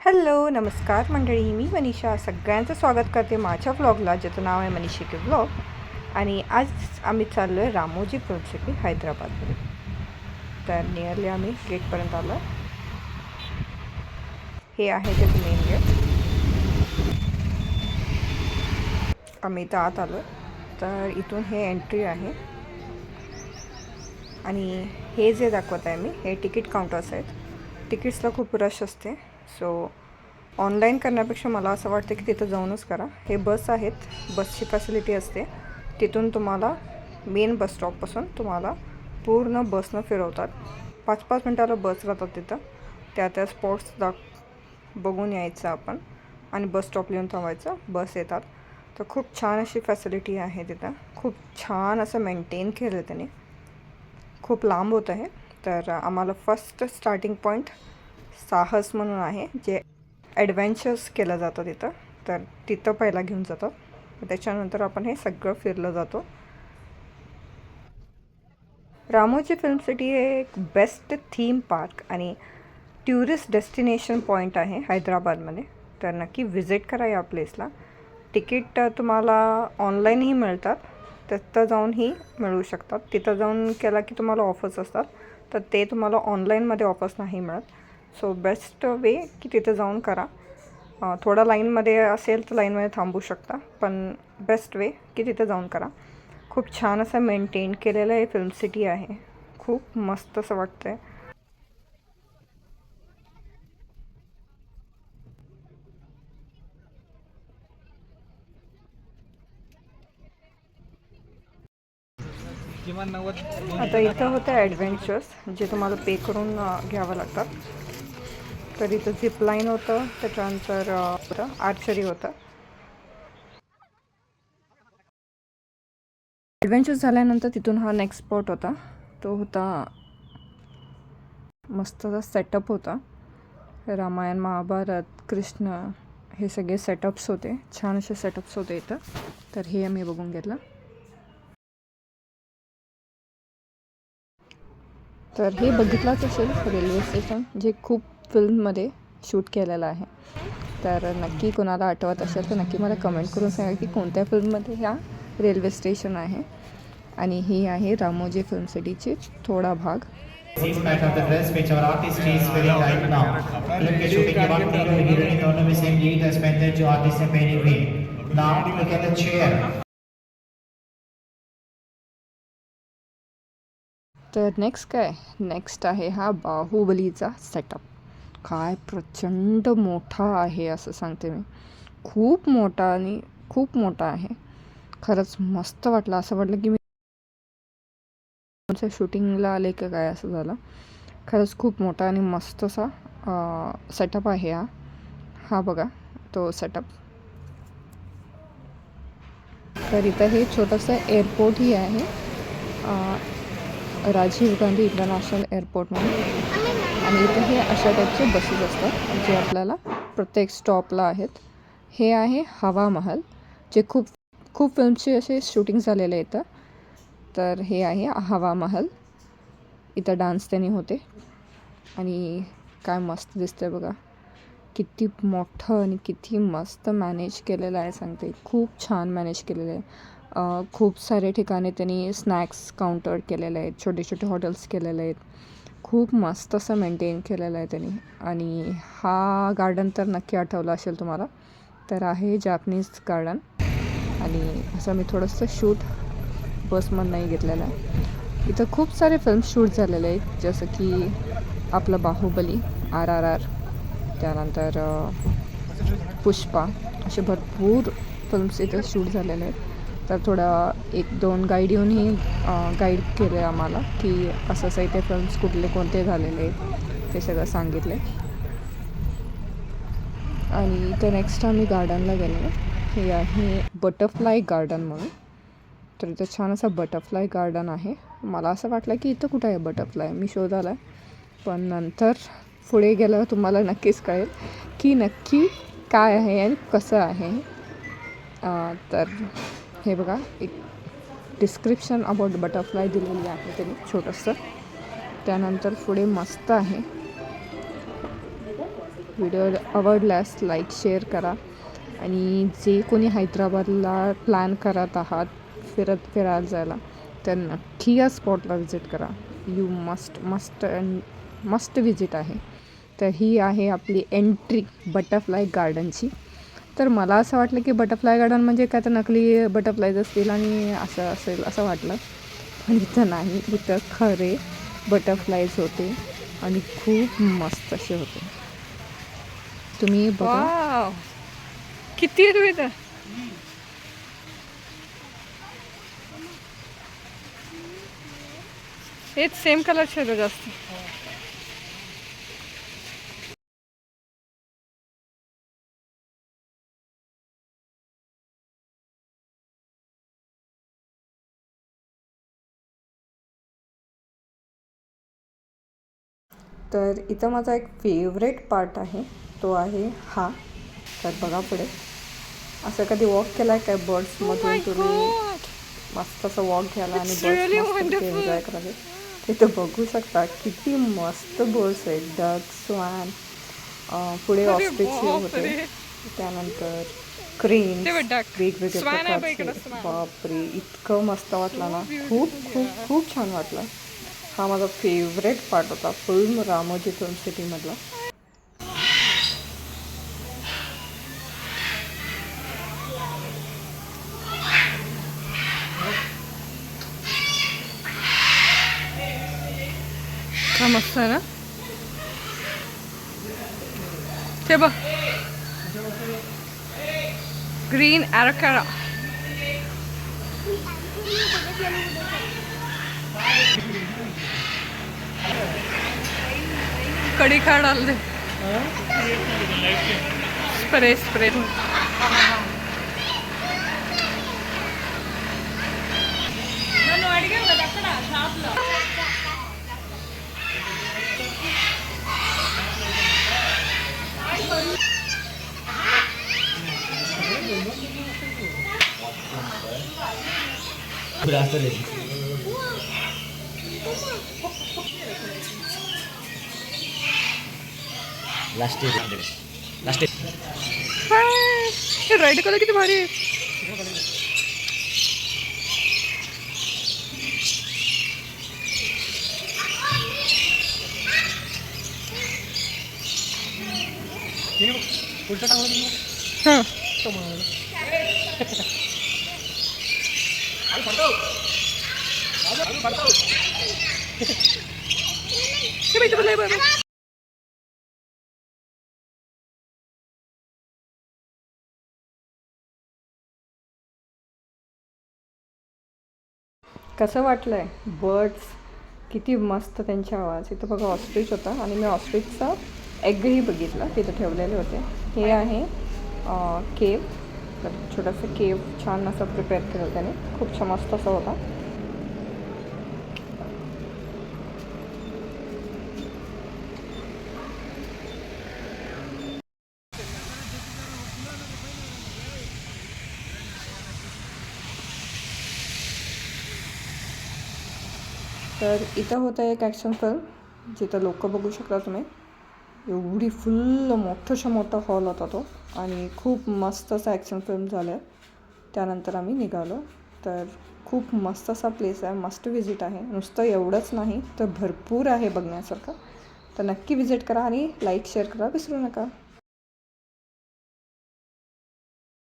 Hello नमस्कार मंडळी, मी मनीषा सगळ्यांचं स्वागत करते माझ्या व्लॉगला, ज्याचं नाव आहे मनीषा के व्लॉग. आणि आज आम्ही चाललो आहे रामोजी फिल्म सिटी हैदराबादमध्ये. तर नियरली आम्ही गेटपर्यंत आलो. हे आहे त्याचं मेन गेट. आम्ही इथं आत आलो. तर इथून हे एंट्री आहे. आणि हे जे दाखवत आहे मी, हे तिकीट काउंटर्स आहेत. तिकीट्सला खूप रश असते, सो ऑनलाईन करण्यापेक्षा मला असं वाटतं की तिथं जाऊनच करा. हे बस आहेत, बसची फॅसिलिटी असते. तिथून तुम्हाला मेन बस स्टॉपपासून तुम्हाला पूर्ण बसनं फिरवतात. 5-5 मिनटाला बस राहतात तिथं. त्या स्पॉट्स बघून यायचं आपण आणि बस स्टॉप येऊन थांबायचं, बस येतात. तर खूप छान अशी फॅसिलिटी आहे तिथं. खूप छान असं मेंटेन केलं आहे त्याने. खूप लांब होतं आहे. तर आम्हाला फर्स्ट स्टार्टिंग पॉईंट साहस म्हणून आहे, जे ॲडव्हेंचर्स केलं जातं तिथं. तर तिथं पहिला घेऊन जातात. त्याच्यानंतर आपण हे सगळं फिरलं जातो. रामोजी फिल्म सिटी हे एक बेस्ट थीम पार्क आणि टुरिस्ट डेस्टिनेशन पॉईंट आहे हैदराबादमध्ये. तर नक्की विजिट करा या प्लेसला. तिकीट तुम्हाला ऑनलाईनही मिळतात, तिथं जाऊनही मिळू शकतात. तिथं जाऊन केला की तुम्हाला ऑफर्स असतात, तर ते तुम्हाला ऑनलाईनमध्ये ऑफर्स नाही मिळत. सो बेस्ट वे की तिथं जाऊन करा. थोडा लाईनमध्ये असेल तर लाईनमध्ये थांबू शकता, पण बेस्ट वे की तिथं जाऊन करा. खूप छान असं मेंटेन केलेलं हे फिल्म सिटी आहे. खूप मस्त असं वाटतं आहे. आता इथं होतं ॲडव्हेंचर्स, जे तुम्हाला पे करून घ्यावं लागतात. तर इथं झिपलाईन होतं, त्याच्यानंतर आर्चरी होतं. ॲडव्हेंचर्स झाल्यानंतर तिथून हा नेक्स्ट स्पॉट होता. तो होता मस्तचा सेटअप होता. रामायण, महाभारत, कृष्ण हे सगळे सेटअप्स होते. छान असे सेटअप्स होते इथं. तर हे आम्ही बघून घेतलं. तर हे बघितलंच असेल रेल्वे स्टेशन, जे खूप फिल्ममध्ये शूट केलेलं आहे. तर नक्की कोणाला आठवत असेल तर नक्की मला कमेंट करून सांगा की कोणत्या फिल्ममध्ये ह्या रेल्वे स्टेशन आहे. आणि ही आहे रामोजी फिल्म सिटीची थोडा भाग. Same match of the dress which our artist is wearing right now. Film के शूटिंग के वक्त हीरो हीरोइन दोनों में सेम यही ड्रेस पहनते हैं जो आर्टिस्ट ने पहनी हुई है. Now look at the chair. तर नेक्स्ट आहे हा बाहुबलीचा सेटअप. काय प्रचंड मोठा आहे असं सांगते मी. खूप मोठा आणि खूप मोठा आहे. खरंच मस्त वाटलं. असं वाटलं की मी शूटिंगला आले का काय असं झालं. खरंच खूप मोठा आणि मस्त असा सेटअप आहे हा बघा तो सेटअप. तर इथं हे छोटंसं एअरपोर्टही आहे, राजीव गांधी इंटरनॅशनल एअरपोर्ट म्हणून. आणि इथे हे अशा टाईपचे बसेस असतात जे आपल्याला प्रत्येक स्टॉपला आहेत. हे आहे हवा महल, जे खूप खूप फिल्मचे असे शूटिंग झालेले इथं. तर हे आहे हवा महल. इथं डान्स त्यांनी होते. आणि काय मस्त दिसतंय बघा. किती मोठं आणि किती मस्त मॅनेज केलेलं आहे सांगते. खूप छान मॅनेज केलेलं आहे. खूप सारे ठिकाणी त्यांनी स्नॅक्स काउंटर केलेले आहेत, छोटे छोटे हॉटेल्स केलेले आहेत. खूप मस्त असं मेंटेन केलेलं आहे त्यांनी. आणि हा गार्डन तर नक्की आठवलं असेल तुम्हाला, तर आहे जॅपनीज गार्डन. आणि असं मी थोडंसं शूट बसमधनंही घेतलेलं आहे. इथं खूप सारे फिल्म शूट झालेले आहेत, जसं की आपलं बाहुबली, RRR, त्यानंतर पुष्पा, असे भरपूर फिल्म्स इथं शूट झालेले आहेत. तर थोडा 1-2 गाईड येऊनही गाईड केले आम्हाला की असं असं इथे फिल्म्स कुठले कोणते झालेले आहेत ते सगळं सांगितले. आणि इथं नेक्स्ट आम्ही गार्डनला गेलो. हे आहे बटरफ्लाय गार्डन म्हणून. तर इथं छान असं बटरफ्लाय गार्डन आहे. मला असं वाटलं की इथं कुठं आहे बटरफ्लाय, मी शोधाला आहे. पण नंतर पुढे गेल्यावर तुम्हाला नक्कीच कळेल की नक्की काय आहे आणि कसं आहे. तर हे बघा, एक डिस्क्रिप्शन अबाउट बटरफ्लाय दिलेली आहे त्यांनी छोटंसं. त्यानंतर पुढे मस्त आहे. व्हिडिओ आवडल्यास लाईक शेअर करा आणि जे कोणी हैदराबादला प्लॅन करत आहात फिरायला जायला तर नक्की या स्पॉटला व्हिजिट करा. यू मस्ट व्हिजिट आहे. तर ही आहे आपली एंट्री बटरफ्लाय गार्डनची. तर मला असं वाटलं की बटरफ्लाय गार्डन म्हणजे काय तर नकली बटरफ्लायज असतील आणि असं असेल असं वाटलं, पण इथं नाही. इथं खरे बटरफ्लायज होते आणि खूप मस्त असे होते. तुम्ही बघा किती इथं हेच सेम कलरचे होते जास्त. तर इथं माझा एक फेवरेट पार्ट आहे, तो आहे हा. तर बघा पुढे असं कधी वॉक केला आहे काय बर्ड्समधून तुम्ही? मस्त असं वॉक घ्यायला आणि बर्ड्स एन्जॉय करायला तिथं बघू शकता. किती मस्त बर्ड्स आहेत. डक, स्वान, पुढे ऑस्ट्रिच होते, त्यानंतर क्रेन, वेगवेगळे प्रकारचे. बापरे, इतकं मस्त वाटलं ना, खूप खूप खूप छान वाटलं. हा माझा फेवरेट पार्ट होता फिल्म रामोजी फिल्म सिटीमधला. का मस्त आहे ना ते बघ. ग्रीन ॲरकारा. कडी खा डाल दे. स्प्रे रेड कलर किती भारी आहे. कसं वाटलं आहे बर्ड्स? किती मस्त त्यांचे आवाज. इथं बघा ऑस्ट्रिच होता आणि मी ऑस्ट्रिचचा एगही बघितला, तिथं ठेवलेले होते. हे आहे केव. तर छोटंसं केव छान असं प्रिपेअर केलं त्याने, खूप छान मस्त असं होता. तर इथं होतं एक ॲक्शन फिल्म, जिथं लोक बघू शकता तुम्ही. एवढी फुल मोठा हॉल होता तो आणि खूप मस्त असं ॲक्शन फिल्म झालं. त्यानंतर आम्ही निघालो. तर खूप मस्त असा प्लेस आहे, मस्ट विजिट आहे. नुसतं एवढंच नाही तर भरपूर आहे बघण्यासारखं. तर नक्की विजिट करा आणि लाईक शेअर करा विसरू नका.